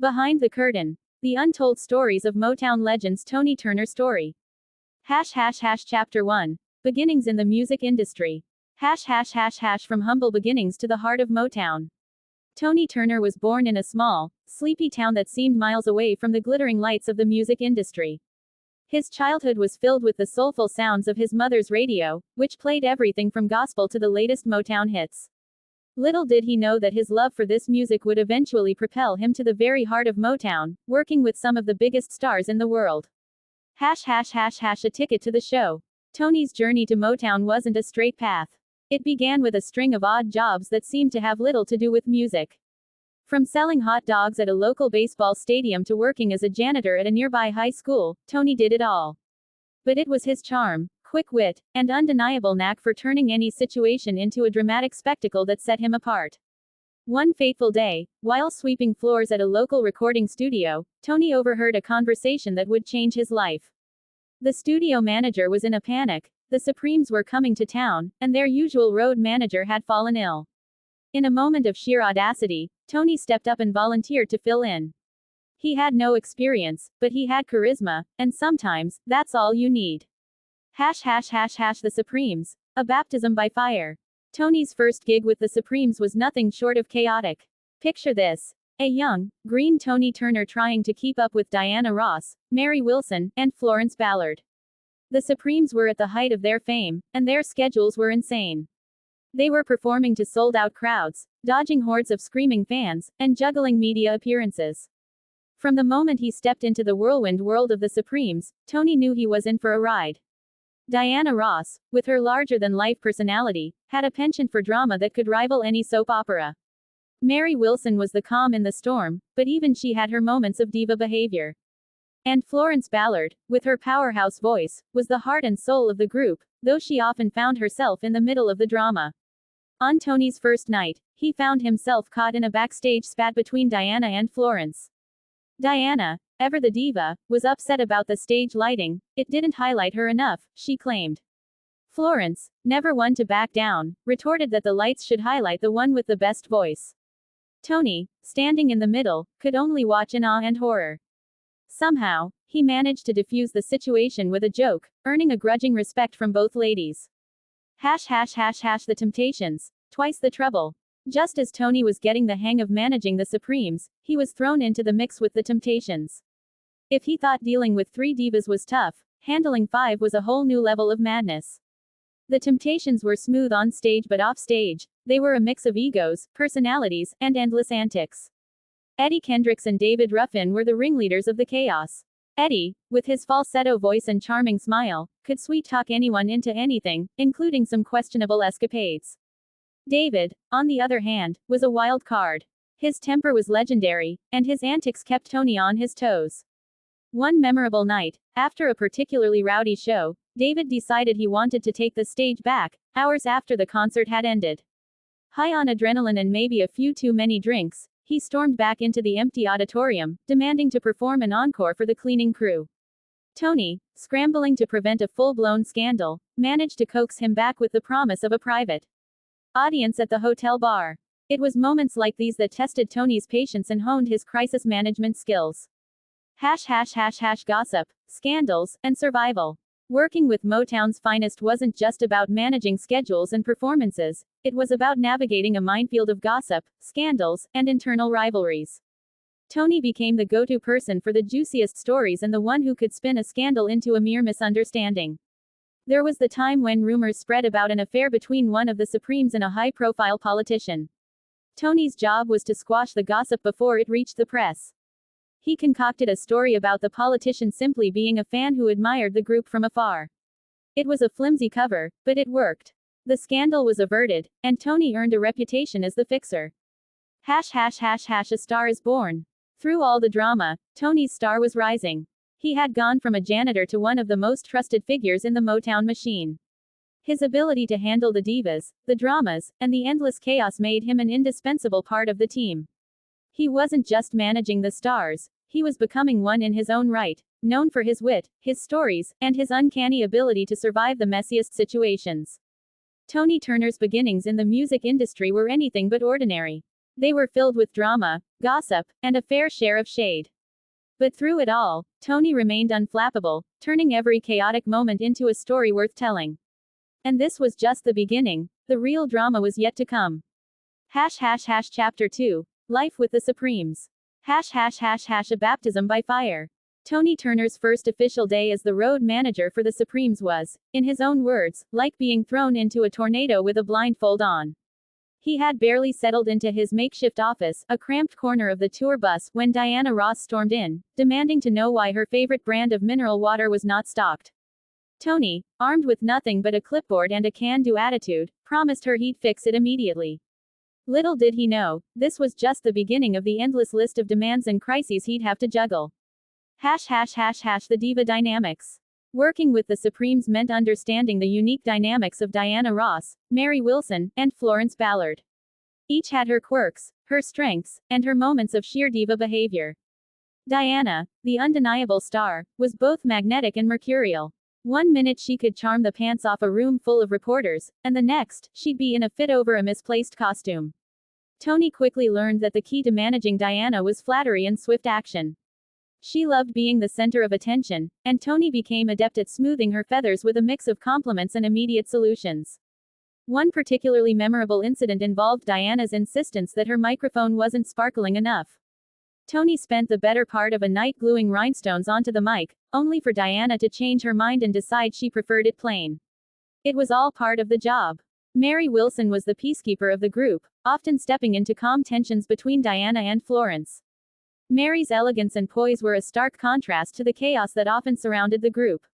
Behind the curtain. The untold stories of Motown legends. Tony Turner story. Chapter 1. Beginnings in the music industry. From humble beginnings to the heart of Motown. Tony Turner was born in a small, sleepy town that seemed miles away from the glittering lights of the music industry. His childhood was filled with the soulful sounds of his mother's radio, which played everything from gospel to the latest Motown hits. Little did he know that his love for this music would eventually propel him to the very heart of Motown, working with some of the biggest stars in the world. A ticket to the show. Tony's journey to Motown wasn't a straight path. It began with a string of odd jobs that seemed to have little to do with music. From selling hot dogs at a local baseball stadium to working as a janitor at a nearby high school, Tony did it all. But it was his charm, quick wit, and undeniable knack for turning any situation into a dramatic spectacle that set him apart. One fateful day, while sweeping floors at a local recording studio, Tony overheard a conversation that would change his life. The studio manager was in a panic. The Supremes were coming to town, and their usual road manager had fallen ill. In a moment of sheer audacity, Tony stepped up and volunteered to fill in. He had no experience, but he had charisma, and sometimes, that's all you need. The Supremes. A baptism by fire. Tony's first gig with the Supremes was nothing short of chaotic. Picture this. A young, green Tony Turner trying to keep up with Diana Ross, Mary Wilson, and Florence Ballard. The Supremes were at the height of their fame, and their schedules were insane. They were performing to sold-out crowds, dodging hordes of screaming fans, and juggling media appearances. From the moment he stepped into the whirlwind world of the Supremes, Tony knew he was in for a ride. Diana Ross, with her larger-than-life personality, had a penchant for drama that could rival any soap opera. Mary Wilson was the calm in the storm, but even she had her moments of diva behavior. And Florence Ballard, with her powerhouse voice, was the heart and soul of the group, though she often found herself in the middle of the drama. On Tony's first night, he found himself caught in a backstage spat between Diana and Florence. Diana, ever the diva, was upset about the stage lighting. It didn't highlight her enough, she claimed. Florence, never one to back down, retorted that the lights should highlight the one with the best voice. Tony, standing in the middle, could only watch in awe and horror. Somehow, he managed to defuse the situation with a joke, earning a grudging respect from both ladies. The Temptations. Twice the trouble. Just as Tony was getting the hang of managing the Supremes, he was thrown into the mix with the Temptations. If he thought dealing with 3 divas was tough, handling 5 was a whole new level of madness. The Temptations were smooth on stage but off stage. They were a mix of egos, personalities, and endless antics. Eddie Kendricks and David Ruffin were the ringleaders of the chaos. Eddie, with his falsetto voice and charming smile, could sweet-talk anyone into anything, including some questionable escapades. David, on the other hand, was a wild card. His temper was legendary, and his antics kept Tony on his toes. One memorable night, after a particularly rowdy show, David decided he wanted to take the stage back, hours after the concert had ended. High on adrenaline and maybe a few too many drinks, he stormed back into the empty auditorium, demanding to perform an encore for the cleaning crew. Tony, scrambling to prevent a full-blown scandal, managed to coax him back with the promise of a private audience at the hotel bar. It was moments like these that tested Tony's patience and honed his crisis management skills. Gossip, scandals, and survival. Working with Motown's finest wasn't just about managing schedules and performances, it was about navigating a minefield of gossip, scandals, and internal rivalries. Tony became the go-to person for the juiciest stories and the one who could spin a scandal into a mere misunderstanding. There was the time when rumors spread about an affair between one of the Supremes and a high-profile politician. Tony's job was to squash the gossip before it reached the press. He concocted a story about the politician simply being a fan who admired the group from afar. It was a flimsy cover, but it worked. The scandal was averted, and Tony earned a reputation as the fixer. A star is born. Through all the drama, Tony's star was rising. He had gone from a janitor to one of the most trusted figures in the Motown machine. His ability to handle the divas, the dramas, and the endless chaos made him an indispensable part of the team. He wasn't just managing the stars, he was becoming one in his own right, known for his wit, his stories, and his uncanny ability to survive the messiest situations. Tony Turner's beginnings in the music industry were anything but ordinary. They were filled with drama, gossip, and a fair share of shade. But through it all, Tony remained unflappable, turning every chaotic moment into a story worth telling. And this was just the beginning. The real drama was yet to come. Chapter 2. Life with the Supremes. A baptism by fire. Tony Turner's first official day as the road manager for the Supremes was, in his own words, like being thrown into a tornado with a blindfold on. He had barely settled into his makeshift office, a cramped corner of the tour bus, when Diana Ross stormed in, demanding to know why her favorite brand of mineral water was not stocked. Tony, armed with nothing but a clipboard and a can-do attitude, promised her he'd fix it immediately. Little did he know, this was just the beginning of the endless list of demands and crises he'd have to juggle. The diva dynamics. Working with the Supremes meant understanding the unique dynamics of Diana Ross, Mary Wilson, and Florence Ballard. Each had her quirks, her strengths, and her moments of sheer diva behavior. Diana, the undeniable star, was both magnetic and mercurial. One minute she could charm the pants off a room full of reporters, and the next, she'd be in a fit over a misplaced costume. Tony quickly learned that the key to managing Diana was flattery and swift action. She loved being the center of attention, and Tony became adept at smoothing her feathers with a mix of compliments and immediate solutions. One particularly memorable incident involved Diana's insistence that her microphone wasn't sparkling enough. Tony spent the better part of a night gluing rhinestones onto the mic, only for Diana to change her mind and decide she preferred it plain. It was all part of the job. Mary Wilson was the peacekeeper of the group, often stepping in to calm tensions between Diana and Florence. Mary's elegance and poise were a stark contrast to the chaos that often surrounded the group.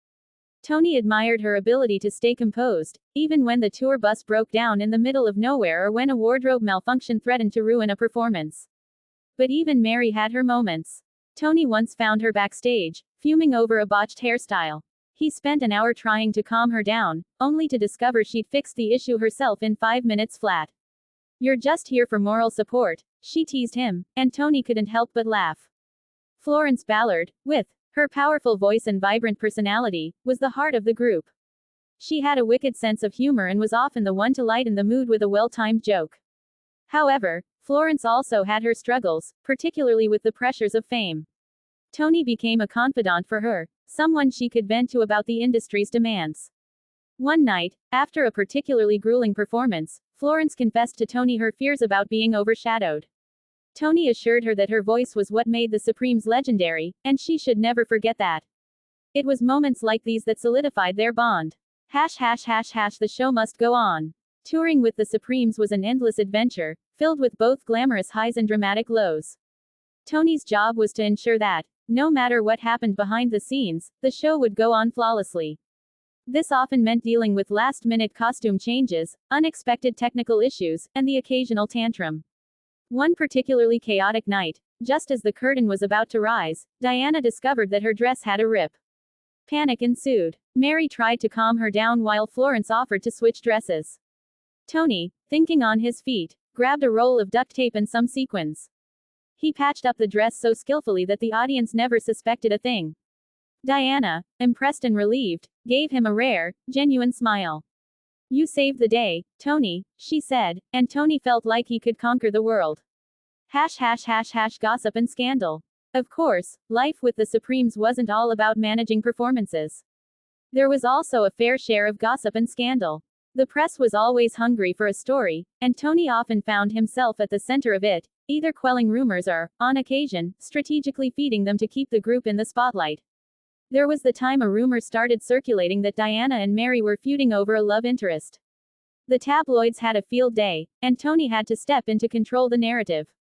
Tony admired her ability to stay composed, even when the tour bus broke down in the middle of nowhere or when a wardrobe malfunction threatened to ruin a performance. But even Mary had her moments. Tony once found her backstage, fuming over a botched hairstyle. He spent an hour trying to calm her down, only to discover she'd fixed the issue herself in 5 minutes flat. "You're just here for moral support," she teased him, and Tony couldn't help but laugh. Florence Ballard, with her powerful voice and vibrant personality, was the heart of the group. She had a wicked sense of humor and was often the one to lighten the mood with a well-timed joke. However, Florence also had her struggles, particularly with the pressures of fame. Tony became a confidant for her, someone she could vent to about the industry's demands. One night, after a particularly grueling performance, Florence confessed to Tony her fears about being overshadowed. Tony assured her that her voice was what made the Supremes legendary, and she should never forget that. It was moments like these that solidified their bond. The show must go on. Touring with the Supremes was an endless adventure, filled with both glamorous highs and dramatic lows. Tony's job was to ensure that, no matter what happened behind the scenes, the show would go on flawlessly. This often meant dealing with last-minute costume changes, unexpected technical issues, and the occasional tantrum. One particularly chaotic night, just as the curtain was about to rise, Diana discovered that her dress had a rip. Panic ensued. Mary tried to calm her down while Florence offered to switch dresses. Tony, thinking on his feet, grabbed a roll of duct tape and some sequins. He patched up the dress so skillfully that the audience never suspected a thing. Diana, impressed and relieved, gave him a rare, genuine smile. "You saved the day, Tony," she said, and Tony felt like he could conquer the world. Gossip and scandal. Of course, life with the Supremes wasn't all about managing performances. There was also a fair share of gossip and scandal. The press was always hungry for a story, and Tony often found himself at the center of it, either quelling rumors or, on occasion, strategically feeding them to keep the group in the spotlight. There was the time a rumor started circulating that Diana and Mary were feuding over a love interest. The tabloids had a field day, and Tony had to step in to control the narrative.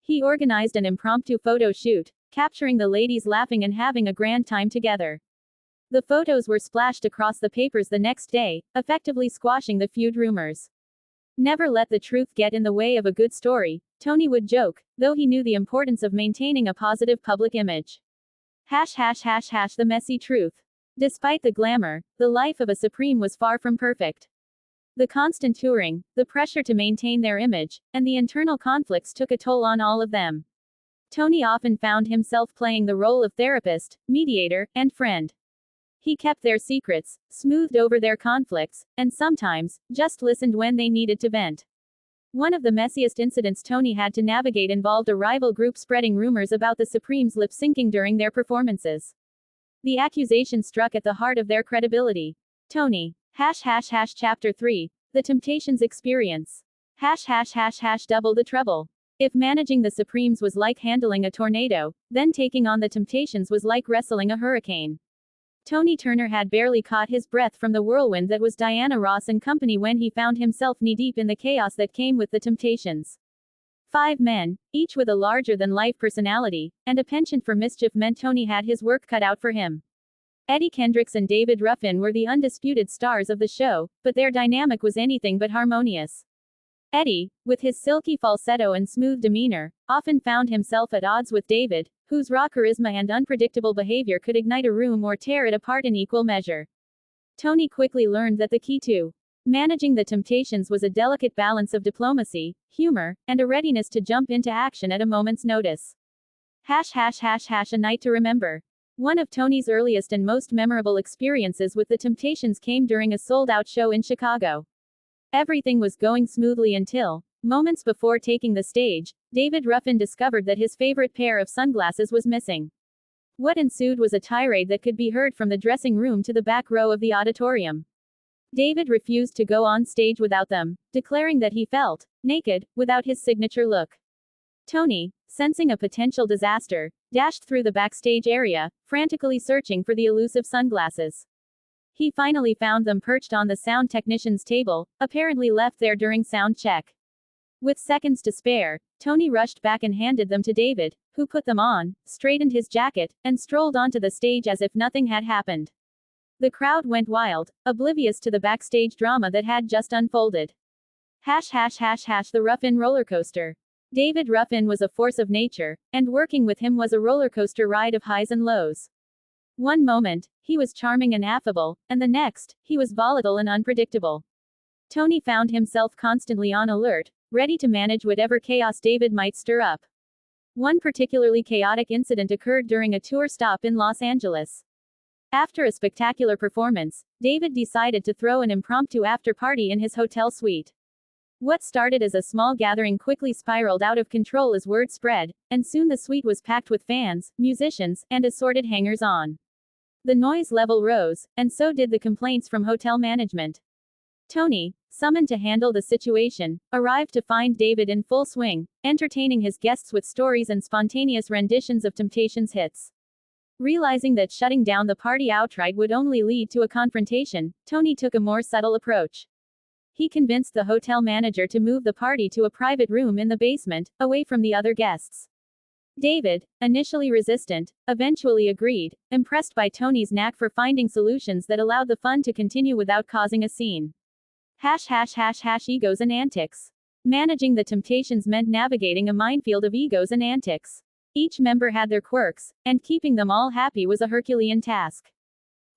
He organized an impromptu photo shoot, capturing the ladies laughing and having a grand time together. The photos were splashed across the papers the next day, effectively squashing the feud rumors. "Never let the truth get in the way of a good story," Tony would joke, though he knew the importance of maintaining a positive public image. The messy truth. Despite the glamour, the life of a Supreme was far from perfect. The constant touring, the pressure to maintain their image, and the internal conflicts took a toll on all of them. Tony often found himself playing the role of therapist, mediator, and friend. He kept their secrets, smoothed over their conflicts, and sometimes, just listened when they needed to vent. One of the messiest incidents Tony had to navigate involved a rival group spreading rumors about the Supremes lip-syncing during their performances. The accusation struck at the heart of their credibility. Tony. Chapter 3. The Temptations Experience. Double the trouble. If managing the Supremes was like handling a tornado, then taking on the Temptations was like wrestling a hurricane. Tony Turner had barely caught his breath from the whirlwind that was Diana Ross and company when he found himself knee-deep in the chaos that came with the Temptations. 5 men, each with a larger-than-life personality, and a penchant for mischief meant Tony had his work cut out for him. Eddie Kendricks and David Ruffin were the undisputed stars of the show, but their dynamic was anything but harmonious. Eddie, with his silky falsetto and smooth demeanor, often found himself at odds with David, whose raw charisma and unpredictable behavior could ignite a room or tear it apart in equal measure. Tony quickly learned that the key to managing the Temptations was a delicate balance of diplomacy, humor, and a readiness to jump into action at a moment's notice. A night to remember. One of Tony's earliest and most memorable experiences with the Temptations came during a sold-out show in Chicago. Everything was going smoothly until, moments before taking the stage, David Ruffin discovered that his favorite pair of sunglasses was missing. What ensued was a tirade that could be heard from the dressing room to the back row of the auditorium. David refused to go on stage without them, declaring that he felt naked without his signature look. Tony, sensing a potential disaster, dashed through the backstage area, frantically searching for the elusive sunglasses. He finally found them perched on the sound technician's table, apparently left there during sound check. With seconds to spare, Tony rushed back and handed them to David, who put them on, straightened his jacket, and strolled onto the stage as if nothing had happened. The crowd went wild, oblivious to the backstage drama that had just unfolded. The Ruffin roller coaster. David Ruffin was a force of nature, and working with him was a roller coaster ride of highs and lows. One moment, he was charming and affable, and the next, he was volatile and unpredictable. Tony found himself constantly on alert, ready to manage whatever chaos David might stir up. One particularly chaotic incident occurred during a tour stop in Los Angeles. After a spectacular performance, David decided to throw an impromptu after-party in his hotel suite. What started as a small gathering quickly spiraled out of control as word spread, and soon the suite was packed with fans, musicians, and assorted hangers-on. The noise level rose, and so did the complaints from hotel management. Tony, summoned to handle the situation, arrived to find David in full swing, entertaining his guests with stories and spontaneous renditions of Temptations hits. Realizing that shutting down the party outright would only lead to a confrontation, Tony took a more subtle approach. He convinced the hotel manager to move the party to a private room in the basement, away from the other guests. David, initially resistant, eventually agreed, impressed by Tony's knack for finding solutions that allowed the fun to continue without causing a scene. Egos and antics. Managing the Temptations meant navigating a minefield of egos and antics. Each member had their quirks, and keeping them all happy was a Herculean task.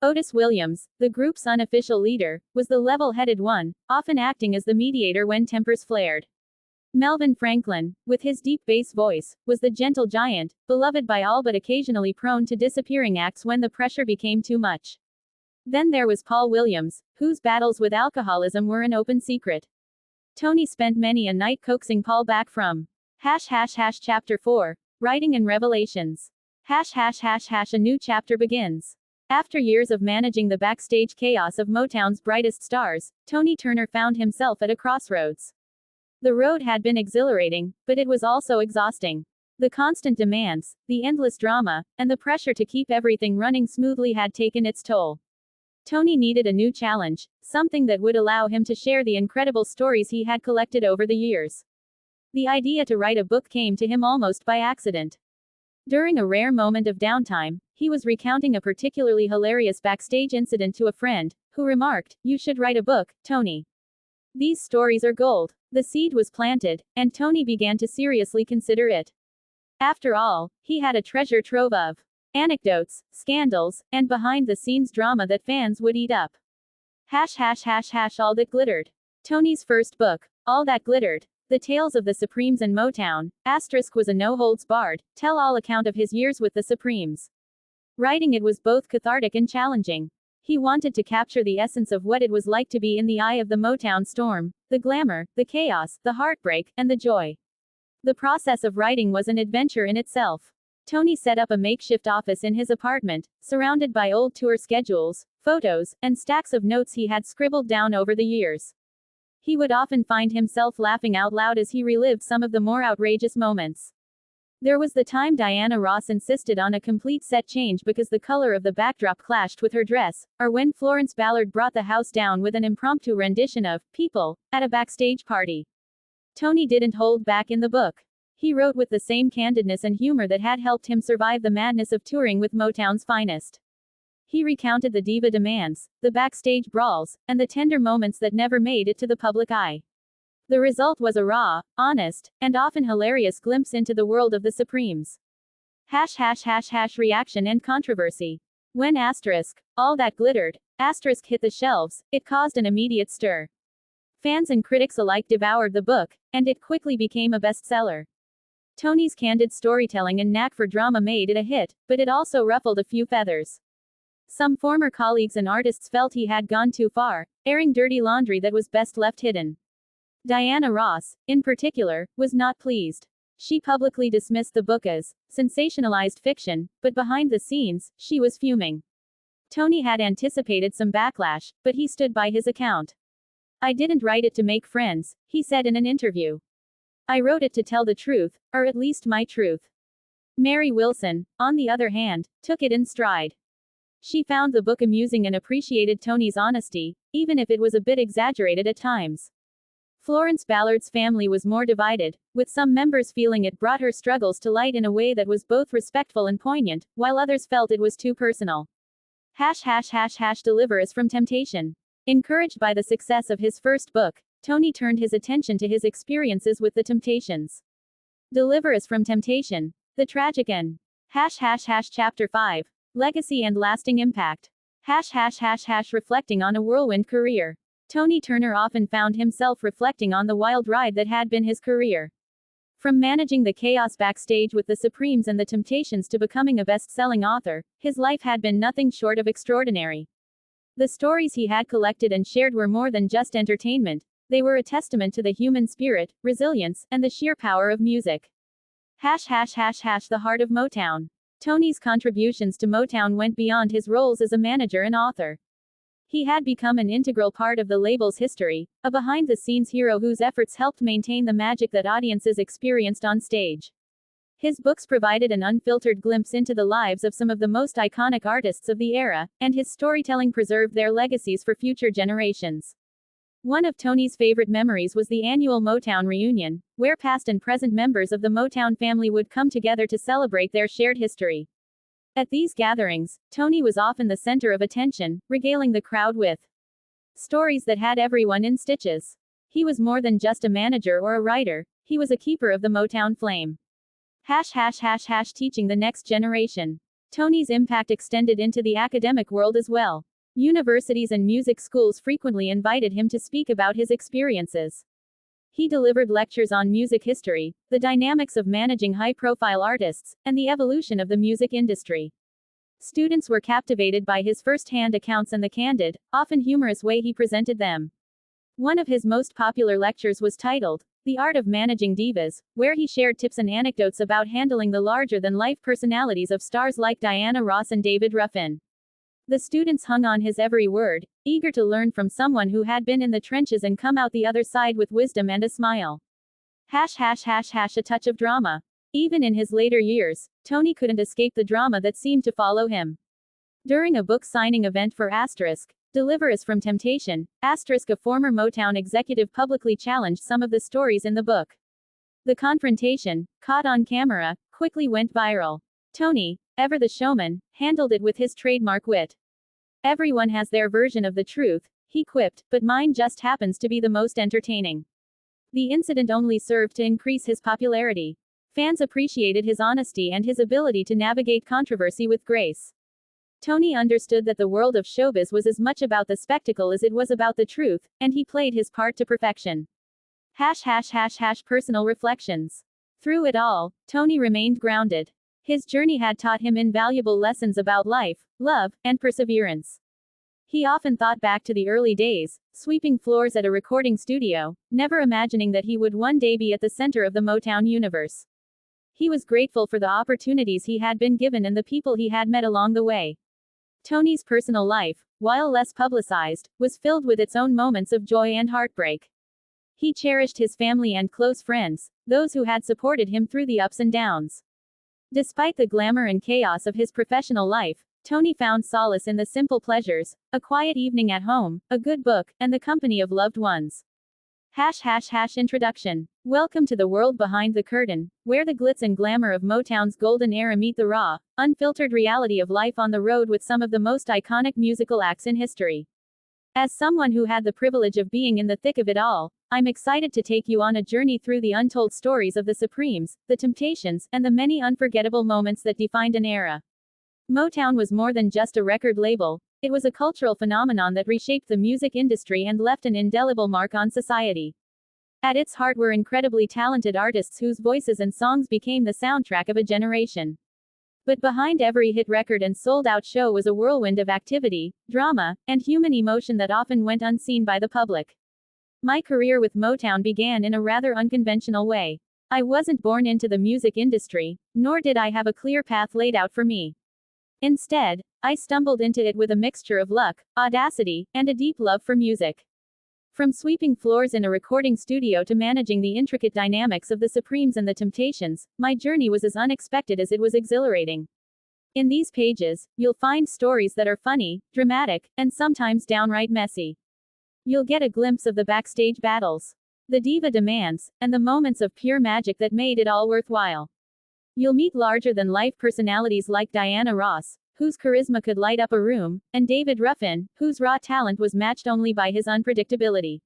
Otis Williams, the group's unofficial leader, was the level-headed one, often acting as the mediator when tempers flared. Melvin Franklin, with his deep bass voice, was the gentle giant, beloved by all but occasionally prone to disappearing acts when the pressure became too much. Then there was Paul Williams, whose battles with alcoholism were an open secret. Tony spent many a night coaxing Paul back from Chapter 4, Writing and Revelations. A new chapter begins. After years of managing the backstage chaos of Motown's brightest stars, Tony Turner found himself at a crossroads. The road had been exhilarating, but it was also exhausting. The constant demands, the endless drama, and the pressure to keep everything running smoothly had taken its toll. Tony needed a new challenge, something that would allow him to share the incredible stories he had collected over the years. The idea to write a book came to him almost by accident. During a rare moment of downtime, he was recounting a particularly hilarious backstage incident to a friend, who remarked, "You should write a book, Tony. These stories are gold." The seed was planted, and Tony began to seriously consider it. After all, he had a treasure trove of anecdotes, scandals, and behind-the-scenes drama that fans would eat up. All That Glittered. Tony's first book, All That Glittered, The Tales of the Supremes and Motown, was a no-holds-barred, tell-all account of his years with the Supremes. Writing it was both cathartic and challenging. He wanted to capture the essence of what it was like to be in the eye of the Motown storm, the glamour, the chaos, the heartbreak, and the joy. The process of writing was an adventure in itself. Tony set up a makeshift office in his apartment, surrounded by old tour schedules, photos, and stacks of notes he had scribbled down over the years. He would often find himself laughing out loud as he relived some of the more outrageous moments. There was the time Diana Ross insisted on a complete set change because the color of the backdrop clashed with her dress, or when Florence Ballard brought the house down with an impromptu rendition of People at a backstage party. Tony didn't hold back in the book. He wrote with the same candidness and humor that had helped him survive the madness of touring with Motown's finest. He recounted the diva demands, the backstage brawls, and the tender moments that never made it to the public eye. The result was a raw, honest, and often hilarious glimpse into the world of the Supremes. # reaction and controversy. When All That Glittered hit the shelves, it caused an immediate stir. Fans and critics alike devoured the book, and it quickly became a bestseller. Tony's candid storytelling and knack for drama made it a hit, but it also ruffled a few feathers. Some former colleagues and artists felt he had gone too far, airing dirty laundry that was best left hidden. Diana Ross, in particular, was not pleased. She publicly dismissed the book as sensationalized fiction, but behind the scenes, she was fuming. Tony had anticipated some backlash, but he stood by his account. "I didn't write it to make friends," he said in an interview. "I wrote it to tell the truth, or at least my truth." Mary Wilson, on the other hand, took it in stride. She found the book amusing and appreciated Tony's honesty, even if it was a bit exaggerated at times. Florence Ballard's family was more divided, with some members feeling it brought her struggles to light in a way that was both respectful and poignant, while others felt it was too personal. # Deliver Us from Temptation. Encouraged by the success of his first book, Tony turned his attention to his experiences with the Temptations. Deliver Us from Temptation. The Tragic End. # Chapter 5. Legacy and Lasting Impact. # Reflecting on a whirlwind career. Tony Turner often found himself reflecting on the wild ride that had been his career. From managing the chaos backstage with the Supremes and the Temptations to becoming a best-selling author, his life had been nothing short of extraordinary. The stories he had collected and shared were more than just entertainment, they were a testament to the human spirit, resilience, and the sheer power of music. # The Heart of Motown. Tony's contributions to Motown went beyond his roles as a manager and author. He had become an integral part of the label's history, a behind-the-scenes hero whose efforts helped maintain the magic that audiences experienced on stage. His books provided an unfiltered glimpse into the lives of some of the most iconic artists of the era, and his storytelling preserved their legacies for future generations. One of Tony's favorite memories was the annual Motown reunion, where past and present members of the Motown family would come together to celebrate their shared history. At these gatherings, Tony was often the center of attention, regaling the crowd with stories that had everyone in stitches. He was more than just a manager or a writer, he was a keeper of the Motown flame. # Teaching the next generation. Tony's impact extended into the academic world as well. Universities and music schools frequently invited him to speak about his experiences. He delivered lectures on music history, the dynamics of managing high-profile artists, and the evolution of the music industry. Students were captivated by his first-hand accounts and the candid, often humorous way he presented them. One of his most popular lectures was titled, The Art of Managing Divas, where he shared tips and anecdotes about handling the larger-than-life personalities of stars like Diana Ross and David Ruffin. The students hung on his every word, eager to learn from someone who had been in the trenches and come out the other side with wisdom and a smile. # A touch of drama. Even in his later years, Tony couldn't escape the drama that seemed to follow him. During a book signing event for Deliver Us from Temptation, a former Motown executive publicly challenged some of the stories in the book. The confrontation, caught on camera, quickly went viral. Tony, ever the showman, handled it with his trademark wit. "Everyone has their version of the truth," he quipped, "but mine just happens to be the most entertaining." The incident only served to increase his popularity. Fans appreciated his honesty and his ability to navigate controversy with grace. Tony understood that the world of showbiz was as much about the spectacle as it was about the truth, and he played his part to perfection. # Personal reflections. Through it all, Tony remained grounded. His journey had taught him invaluable lessons about life, love, and perseverance. He often thought back to the early days, sweeping floors at a recording studio, never imagining that he would one day be at the center of the Motown universe. He was grateful for the opportunities he had been given and the people he had met along the way. Tony's personal life, while less publicized, was filled with its own moments of joy and heartbreak. He cherished his family and close friends, those who had supported him through the ups and downs. Despite the glamour and chaos of his professional life, Tony found solace in the simple pleasures, a quiet evening at home, a good book, and the company of loved ones. Introduction. Welcome to the world behind the curtain, where the glitz and glamour of Motown's golden era meet the raw, unfiltered reality of life on the road with some of the most iconic musical acts in history. As someone who had the privilege of being in the thick of it all, I'm excited to take you on a journey through the untold stories of the Supremes, the Temptations, and the many unforgettable moments that defined an era. Motown was more than just a record label, it was a cultural phenomenon that reshaped the music industry and left an indelible mark on society. At its heart were incredibly talented artists whose voices and songs became the soundtrack of a generation. But behind every hit record and sold-out show was a whirlwind of activity, drama, and human emotion that often went unseen by the public. My career with Motown began in a rather unconventional way. I wasn't born into the music industry, nor did I have a clear path laid out for me. Instead, I stumbled into it with a mixture of luck, audacity, and a deep love for music. From sweeping floors in a recording studio to managing the intricate dynamics of the Supremes and the Temptations, my journey was as unexpected as it was exhilarating. In these pages, you'll find stories that are funny, dramatic, and sometimes downright messy. You'll get a glimpse of the backstage battles, the diva demands, and the moments of pure magic that made it all worthwhile. You'll meet larger-than-life personalities like Diana Ross, whose charisma could light up a room, and David Ruffin, whose raw talent was matched only by his unpredictability.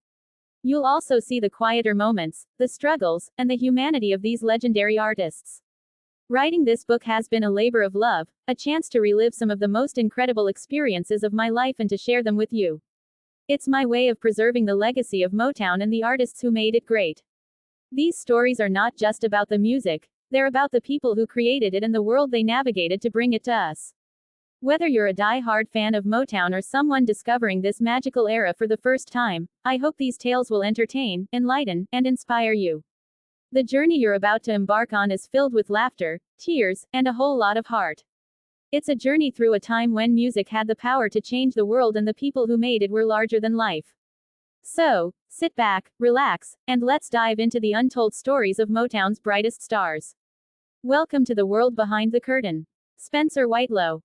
You'll also see the quieter moments, the struggles, and the humanity of these legendary artists. Writing this book has been a labor of love, a chance to relive some of the most incredible experiences of my life and to share them with you. It's my way of preserving the legacy of Motown and the artists who made it great. These stories are not just about the music, they're about the people who created it and the world they navigated to bring it to us. Whether you're a die-hard fan of Motown or someone discovering this magical era for the first time, I hope these tales will entertain, enlighten, and inspire you. The journey you're about to embark on is filled with laughter, tears, and a whole lot of heart. It's a journey through a time when music had the power to change the world and the people who made it were larger than life. So, sit back, relax, and let's dive into the untold stories of Motown's brightest stars. Welcome to the world behind the curtain. Spencer Whitelow.